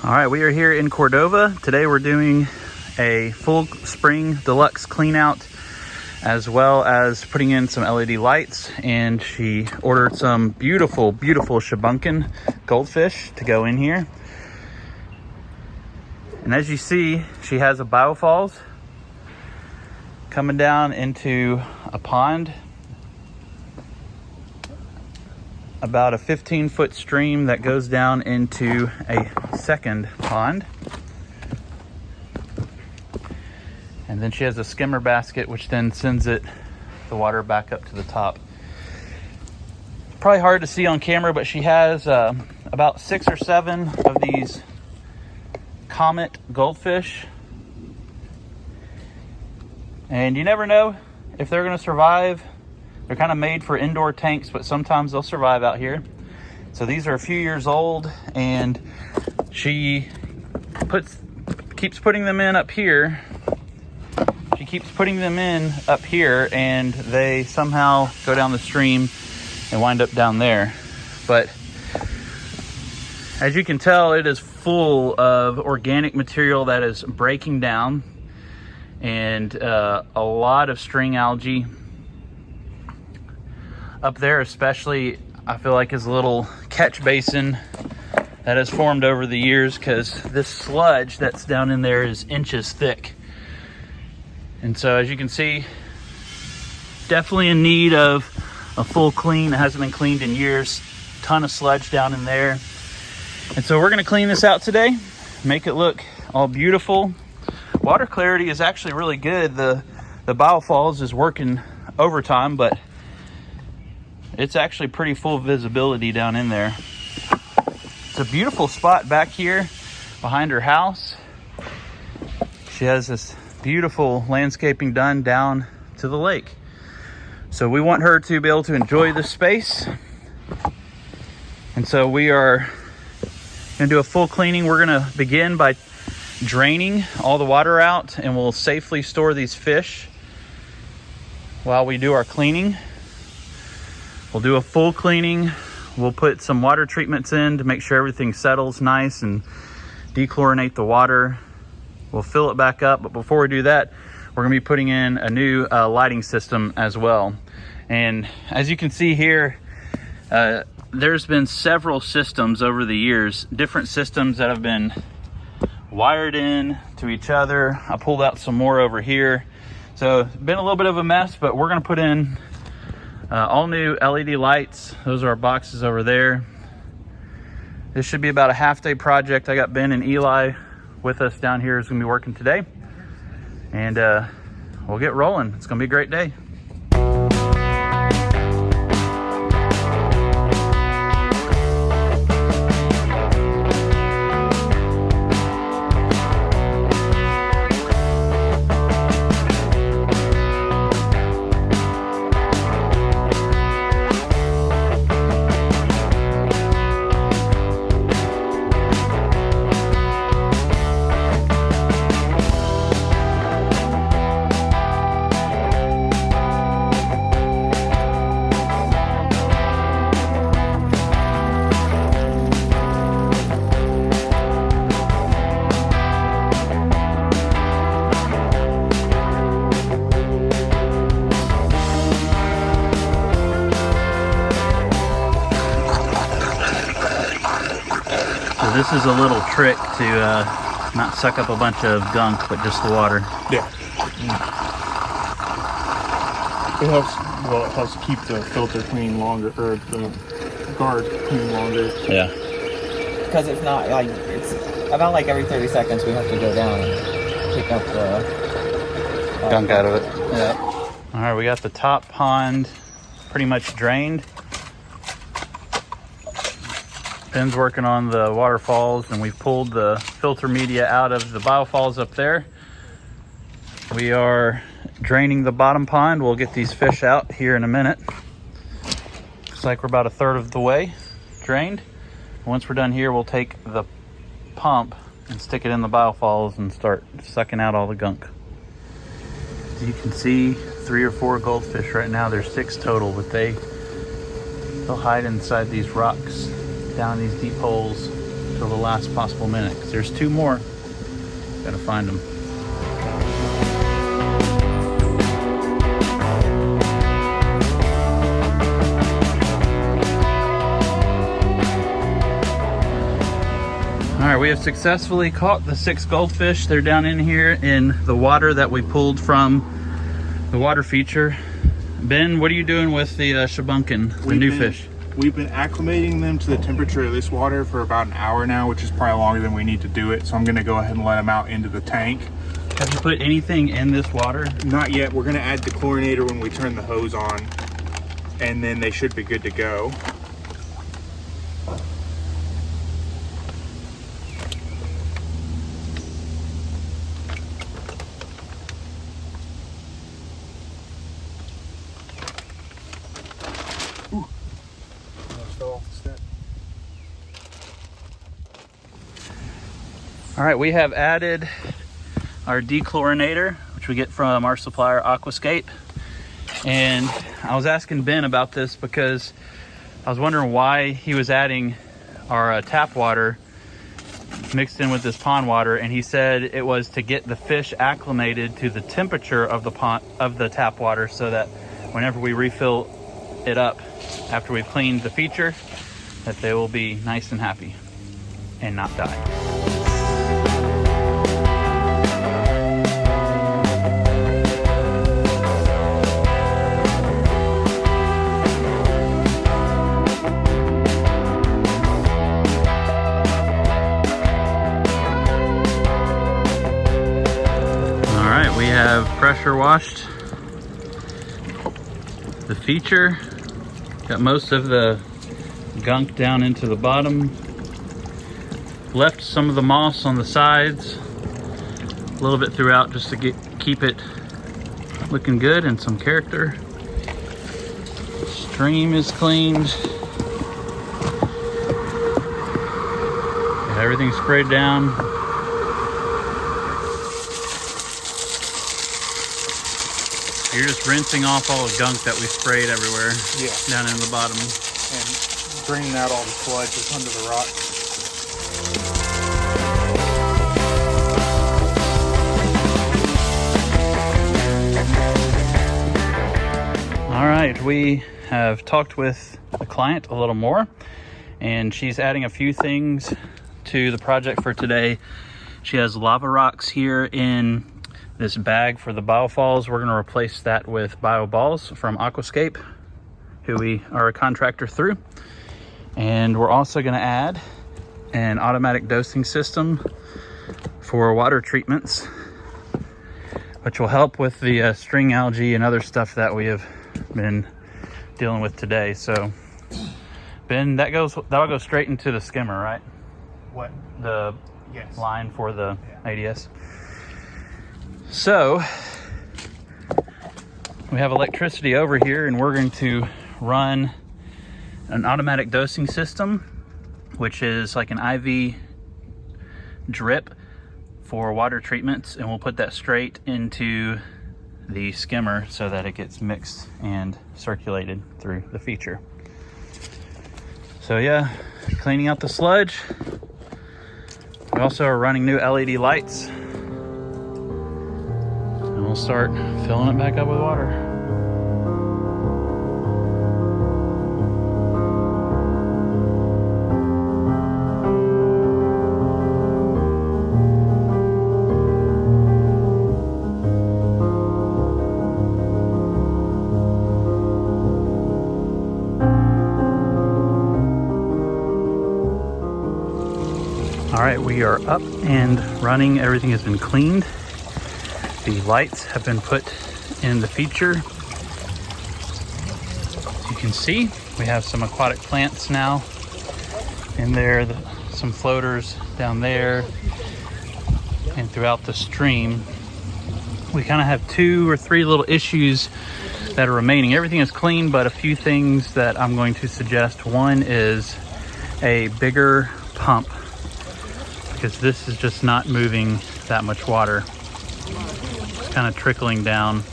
All right, we are here in Cordova. Today we're doing a full spring deluxe clean out, as well as putting in some LED lights. And she ordered some beautiful, beautiful Shabunkin goldfish to go in here. And as you see, she has a biofalls coming down into a pond, about a 15-foot stream that goes down into a second pond. And then she has a skimmer basket, which then sends the water back up to the top. Probably hard to see on camera, but she has about 6 or 7 of these comet goldfish. And you never know if they're gonna survive. They're kind of made for indoor tanks, but sometimes they'll survive out here. So these are a few years old, and she keeps putting them in up here. She keeps putting them in up here, and they somehow go down the stream and wind up down there. But as you can tell, it is full of organic material that is breaking down, and a lot of string algae. Up there especially, I feel like, is a little catch basin that has formed over the years, because this sludge that's down in there is inches thick. And so as you can see, definitely in need of a full clean. It hasn't been cleaned in years. Ton of sludge down in there. And so we're gonna clean this out today, make it look all beautiful. Water clarity is actually really good. The biofalls is working overtime, but it's actually pretty full visibility down in there. It's a beautiful spot back here behind her house. She has this beautiful landscaping done down to the lake. So we want her to be able to enjoy this space. And so we are gonna do a full cleaning. We're gonna begin by draining all the water out, and we'll safely store these fish while we do our cleaning. We'll do a full cleaning. We'll put some water treatments in to make sure everything settles nice and dechlorinate the water. We'll fill it back up, but before we do that, we're gonna be putting in a new lighting system as well. And as you can see here, there's been several systems over the years, different systems that have been wired in to each other. I pulled out some more over here. So it's been a little bit of a mess, but we're gonna put in all new LED lights. Those are our boxes over there. This should be about a half-day project. I got Ben and Eli with us down here, who's gonna be working today. And we'll get rolling. It's gonna be a great day. This is a little trick to not suck up a bunch of gunk, but just the water. Yeah. It helps keep the filter clean longer, or the guard clean longer. Yeah. Because it's not like, it's about like every 30 seconds we have to go down and pick up the gunk out of it. Yeah. All right, we got the top pond pretty much drained. Ben's working on the waterfalls, and we've pulled the filter media out of the biofalls up there. We are draining the bottom pond. We'll get these fish out here in a minute. Looks like we're about a third of the way drained. Once we're done here, we'll take the pump and stick it in the biofalls and start sucking out all the gunk. As you can see, 3 or 4 goldfish right now. There's 6 total, but they'll hide inside these rocks, down these deep holes. till the last possible minute, because there's 2 more. Gotta find them. All right, we have successfully caught the 6 goldfish. They're down in here in the water that we pulled from the water feature. Ben, what are you doing with the shabunkin, the new fish? We've been acclimating them to the temperature of this water for about an hour now, which is probably longer than we need to do it. So I'm gonna go ahead and let them out into the tank. Have you put anything in this water? Not yet. We're gonna add the chlorinator when we turn the hose on, and then they should be good to go. All right, we have added our dechlorinator, which we get from our supplier Aquascape. And I was asking Ben about this because I was wondering why he was adding our tap water mixed in with this pond water, and he said it was to get the fish acclimated to the temperature of the pond, of the tap water, so that whenever we refill it up after we've cleaned the feature, that they will be nice and happy and not die. We have pressure washed the feature, got most of the gunk down into the bottom, left some of the moss on the sides, a little bit throughout just to keep it looking good and some character. Stream is cleaned. Got everything sprayed down. You're just rinsing off all the gunk that we sprayed everywhere. Yeah. Down in the bottom. And draining out all the sludge that's under the rock. All right, we have talked with the client a little more, and she's adding a few things to the project for today. She has lava rocks here in this bag for the biofalls. We're going to replace that with bio balls from Aquascape, who we are a contractor through. And we're also going to add an automatic dosing system for water treatments, which will help with the string algae and other stuff that we have been dealing with today. So Ben, that'll go straight into the skimmer, right? What? The Yes. line for the ADS. So we have electricity over here, and we're going to run an automatic dosing system, which is like an IV drip for water treatments, and we'll put that straight into the skimmer so that it gets mixed and circulated through the feature. So yeah, cleaning out the sludge. We also are running new LED lights. We'll start filling it back up with water. All right, we are up and running. Everything has been cleaned. The lights have been put in the feature. As you can see, we have some aquatic plants now in there, some floaters down there, and throughout the stream. We kind of have 2 or 3 little issues that are remaining. Everything is clean, but a few things that I'm going to suggest. One is a bigger pump, because this is just not moving that much water. Kind of trickling down.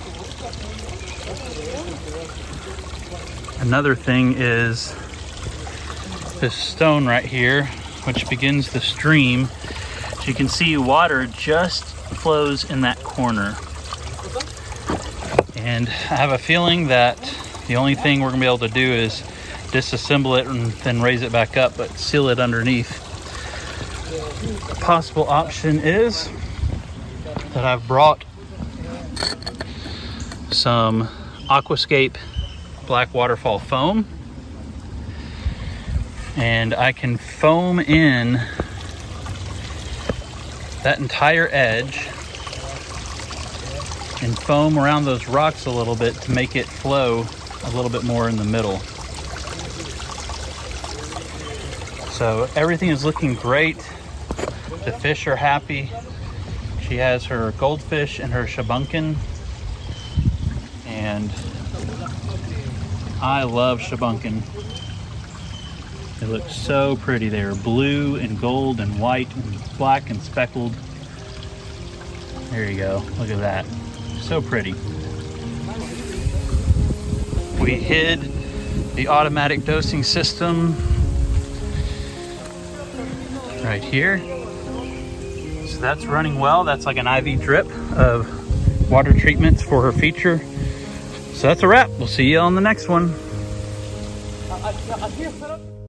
Another thing is this stone right here. which begins the stream. As you can see, water just flows in that corner. And I have a feeling that the only thing we're gonna be able to do is disassemble it and then raise it back up, but seal it underneath. A possible option is that I've brought some Aquascape black waterfall foam, and I can foam in that entire edge and foam around those rocks a little bit to make it flow a little bit more in the middle. So everything is looking great. The fish are happy. She has her goldfish and her shabunkin, and I love shabunkin. They look so pretty. They are blue and gold and white and black and speckled. There you go. Look at that. So pretty. We hid the automatic dosing system right here. So that's running well. That's like an IV drip of water treatments for her feature. So that's a wrap. We'll see you on the next one.